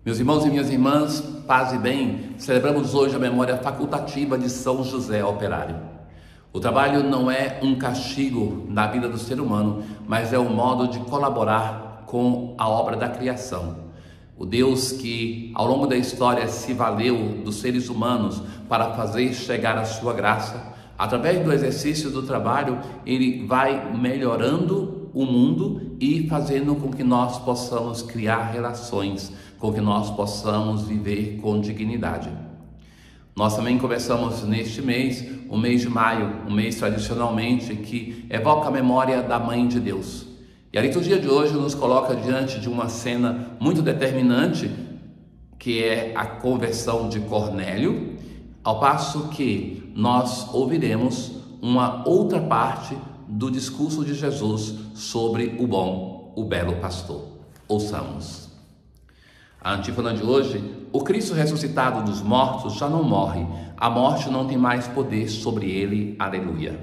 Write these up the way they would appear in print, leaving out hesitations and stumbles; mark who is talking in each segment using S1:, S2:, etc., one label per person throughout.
S1: Meus irmãos e minhas irmãs, paz e bem, celebramos hoje a memória facultativa de São José Operário. O trabalho não é um castigo na vida do ser humano, mas é um modo de colaborar com a obra da criação. O Deus que ao longo da história se valeu dos seres humanos para fazer chegar a sua graça, através do exercício do trabalho, ele vai melhorando o mundo e fazendo com que nós possamos criar relações, com que nós possamos viver com dignidade. Nós também começamos neste mês, o mês de maio, um mês tradicionalmente que evoca a memória da Mãe de Deus. E a liturgia de hoje nos coloca diante de uma cena muito determinante, que é a conversão de Cornélio, ao passo que nós ouviremos uma outra parte do discurso de Jesus sobre o bom, o belo pastor. Ouçamos. A antífona de hoje: o Cristo ressuscitado dos mortos já não morre, a morte não tem mais poder sobre ele, aleluia.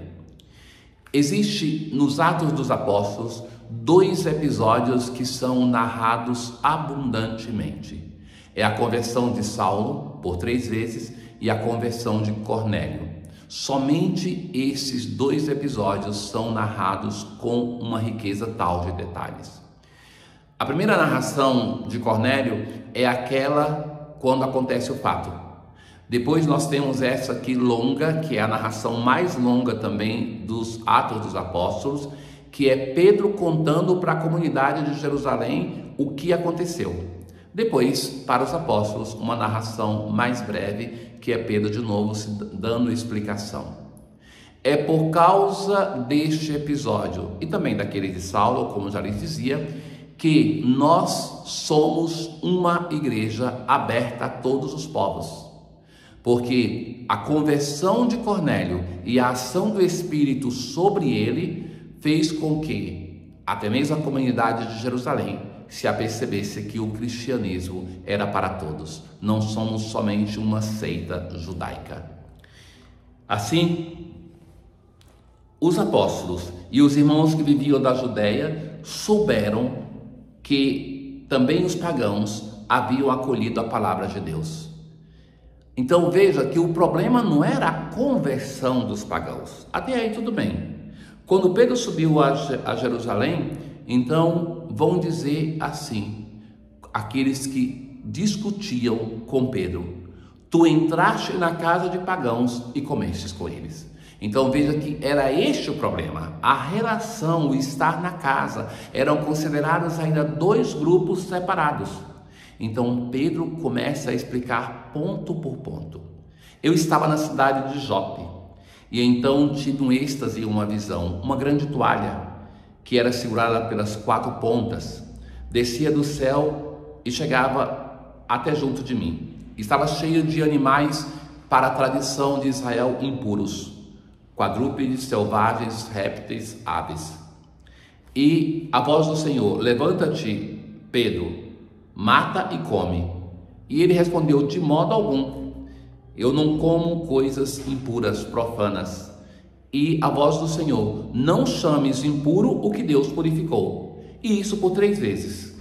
S1: Existe nos Atos dos Apóstolos dois episódios que são narrados abundantemente. É a conversão de Saulo, por 3 vezes, e a conversão de Cornélio. Somente esses 2 episódios são narrados com uma riqueza tal de detalhes. A primeira narração de Cornélio é aquela quando acontece o fato. Depois nós temos essa aqui longa, que é a narração mais longa também dos Atos dos Apóstolos, que é Pedro contando para a comunidade de Jerusalém o que aconteceu. Depois, para os apóstolos, uma narração mais breve, que é Pedro de novo se dando explicação. É por causa deste episódio, e também daquele de Saulo, como já lhes dizia, que nós somos uma igreja aberta a todos os povos. Porque a conversão de Cornélio e a ação do Espírito sobre ele fez com que até mesmo a comunidade de Jerusalém se apercebesse que o cristianismo era para todos. Não somos somente uma seita judaica. Assim, os apóstolos e os irmãos que viviam da Judéia souberam que também os pagãos haviam acolhido a palavra de Deus. Então veja que o problema não era a conversão dos pagãos. Até aí tudo bem. Quando Pedro subiu a Jerusalém, então vão dizer assim, aqueles que discutiam com Pedro: tu entraste na casa de pagãos e comestes com eles. Então veja que era este o problema, a relação, o estar na casa, eram considerados ainda 2 grupos separados. Então Pedro começa a explicar ponto por ponto. Eu estava na cidade de Jope, e então tive um êxtase e uma visão, uma grande toalha, que era segurada pelas 4 pontas, descia do céu e chegava até junto de mim. Estava cheio de animais para a tradição de Israel impuros, quadrúpedes, selvagens, répteis, aves. E a voz do Senhor: levanta-te, Pedro, mata e come. E ele respondeu: de modo algum, eu não como coisas impuras, profanas. E a voz do Senhor: não chames impuro o que Deus purificou. E isso por 3 vezes.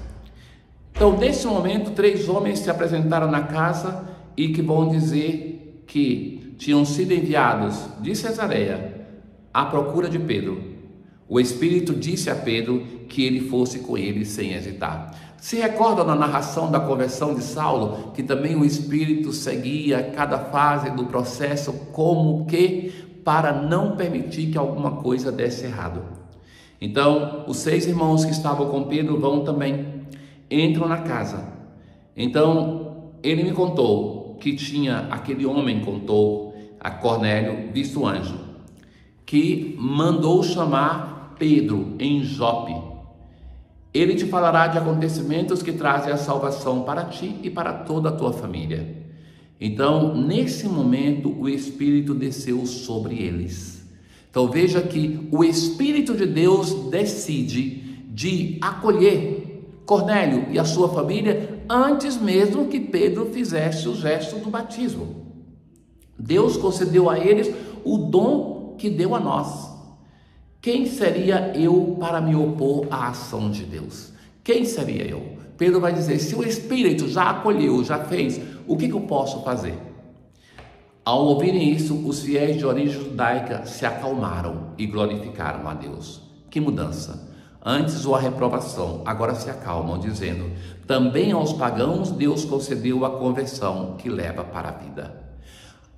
S1: Então, nesse momento, 3 homens se apresentaram na casa e que vão dizer que tinham sido enviados de Cesareia à procura de Pedro. O Espírito disse a Pedro que ele fosse com eles sem hesitar. Se recordam na narração da conversão de Saulo, que também o Espírito seguia cada fase do processo, como que para não permitir que alguma coisa desse errado. Então, os 6 irmãos que estavam com Pedro vão também, entram na casa. Então, ele me contou que tinha, aquele homem contou a Cornélio, visto o anjo, que mandou chamar Pedro em Jope. Ele te falará de acontecimentos que trazem a salvação para ti e para toda a tua família. Então, nesse momento, o Espírito desceu sobre eles. Então, veja que o Espírito de Deus decide de acolher Cornélio e a sua família antes mesmo que Pedro fizesse o gesto do batismo. Deus concedeu a eles o dom que deu a nós. Quem seria eu para me opor à ação de Deus? Quem seria eu? Pedro vai dizer: se o Espírito já acolheu, já fez, o que eu posso fazer? Ao ouvirem isso, os fiéis de origem judaica se acalmaram e glorificaram a Deus. Que mudança! Antes a reprovação, agora se acalmam, dizendo: também aos pagãos Deus concedeu a conversão que leva para a vida.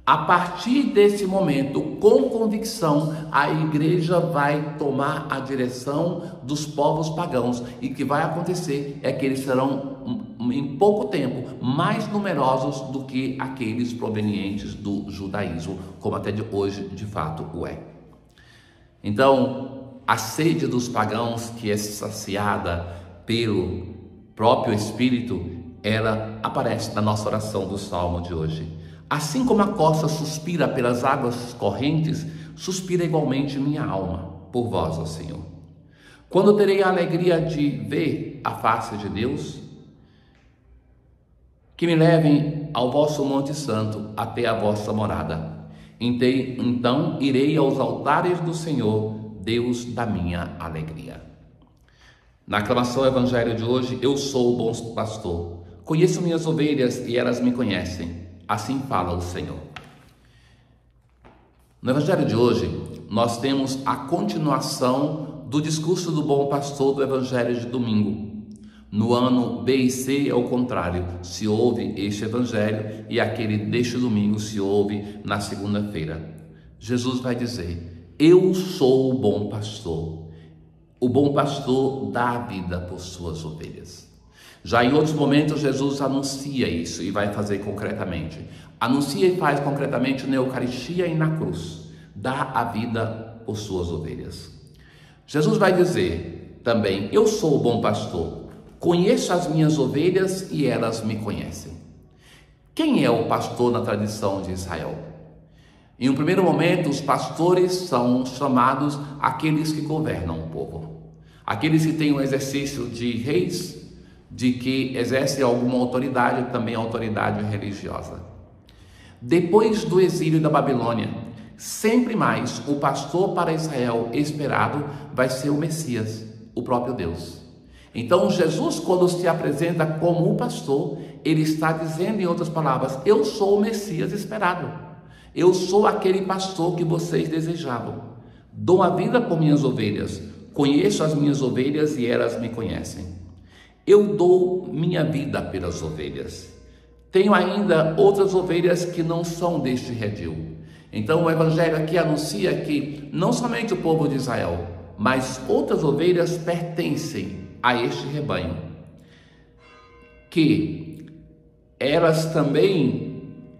S1: A partir desse momento, com convicção, a igreja vai tomar a direção dos povos pagãos, e o que vai acontecer é que eles serão, em pouco tempo, mais numerosos do que aqueles provenientes do judaísmo, como até de hoje de fato o é. Então, a sede dos pagãos, que é saciada pelo próprio Espírito, ela aparece na nossa oração do Salmo de hoje. Assim como a costa suspira pelas águas correntes, suspira igualmente minha alma por vós, ó Senhor. Quando terei a alegria de ver a face de Deus? Que me levem ao vosso Monte Santo, até a vossa morada. Então irei aos altares do Senhor, Deus da minha alegria. Na aclamação Evangelho de hoje: eu sou o bom pastor, conheço minhas ovelhas e elas me conhecem. Assim fala o Senhor. No Evangelho de hoje, nós temos a continuação do discurso do bom pastor do Evangelho de domingo. No ano B e C é o contrário, se ouve este Evangelho, e aquele deste domingo se ouve na segunda-feira. Jesus vai dizer: eu sou o bom pastor. O bom pastor dá a vida por suas ovelhas. Já em outros momentos, Jesus anuncia isso e vai fazer concretamente. Anuncia e faz concretamente na Eucaristia e na cruz. Dá a vida por suas ovelhas. Jesus vai dizer também: eu sou o bom pastor, conheço as minhas ovelhas e elas me conhecem. Quem é o pastor na tradição de Israel? Em um primeiro momento, os pastores são chamados aqueles que governam o povo. Aqueles que têm o exercício de reis, de que exercem alguma autoridade, também autoridade religiosa. Depois do exílio da Babilônia, sempre mais o pastor para Israel esperado vai ser o Messias, o próprio Deus. Então Jesus, quando se apresenta como o pastor, ele está dizendo, em outras palavras: eu sou o Messias esperado. Eu sou aquele pastor que vocês desejavam. Dou a vida por minhas ovelhas, conheço as minhas ovelhas e elas me conhecem. Eu dou minha vida pelas ovelhas. Tenho ainda outras ovelhas que não são deste redil. Então o Evangelho aqui anuncia que não somente o povo de Israel, mas outras ovelhas pertencem a este rebanho, que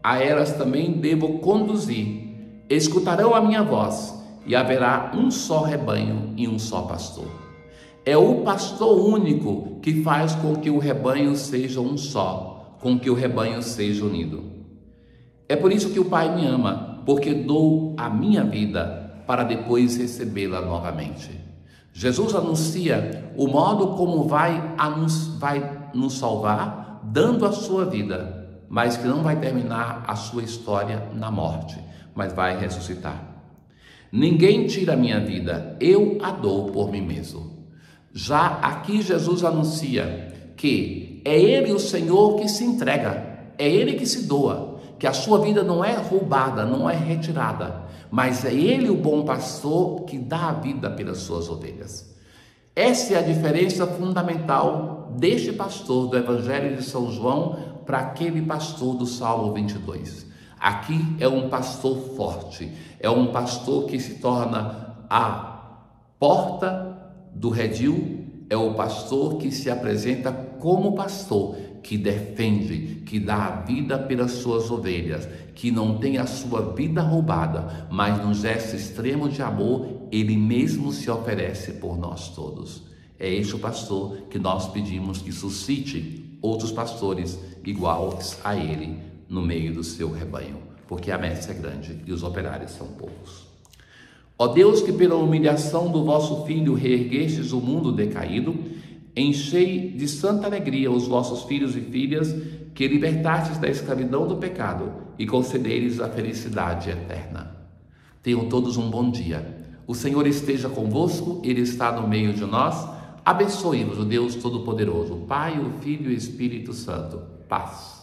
S1: a elas também devo conduzir. Escutarão a minha voz, e haverá um só rebanho e um só pastor. É o pastor único que faz com que o rebanho seja um só, com que o rebanho seja unido. É por isso que o Pai me ama, porque dou a minha vida para depois recebê-la novamente. Jesus anuncia o modo como vai nos salvar, dando a sua vida, mas que não vai terminar a sua história na morte, mas vai ressuscitar. Ninguém tira a minha vida, eu a dou por mim mesmo. Já aqui Jesus anuncia que é Ele o Senhor que se entrega, é Ele que se doa, que a sua vida não é roubada, não é retirada, mas é Ele o bom pastor que dá a vida pelas suas ovelhas. Essa é a diferença fundamental deste pastor do Evangelho de São João para aquele pastor do Salmo 22. Aqui é um pastor forte, é um pastor que se torna a porta do redil, é o pastor que se apresenta como pastor, que defende, que dá a vida pelas suas ovelhas, que não tem a sua vida roubada, mas num gesto extremo de amor, ele mesmo se oferece por nós todos. É este o pastor que nós pedimos que suscite outros pastores iguais a ele no meio do seu rebanho, porque a messe é grande e os operários são poucos. Ó Deus, que pela humilhação do vosso Filho reerguestes o mundo decaído, enchei de santa alegria os vossos filhos e filhas, que libertastes da escravidão do pecado e concederes a felicidade eterna. Tenham todos um bom dia. O Senhor esteja convosco, Ele está no meio de nós. Abençoe-vos o Deus Todo-Poderoso, o Pai, o Filho e o Espírito Santo. Paz.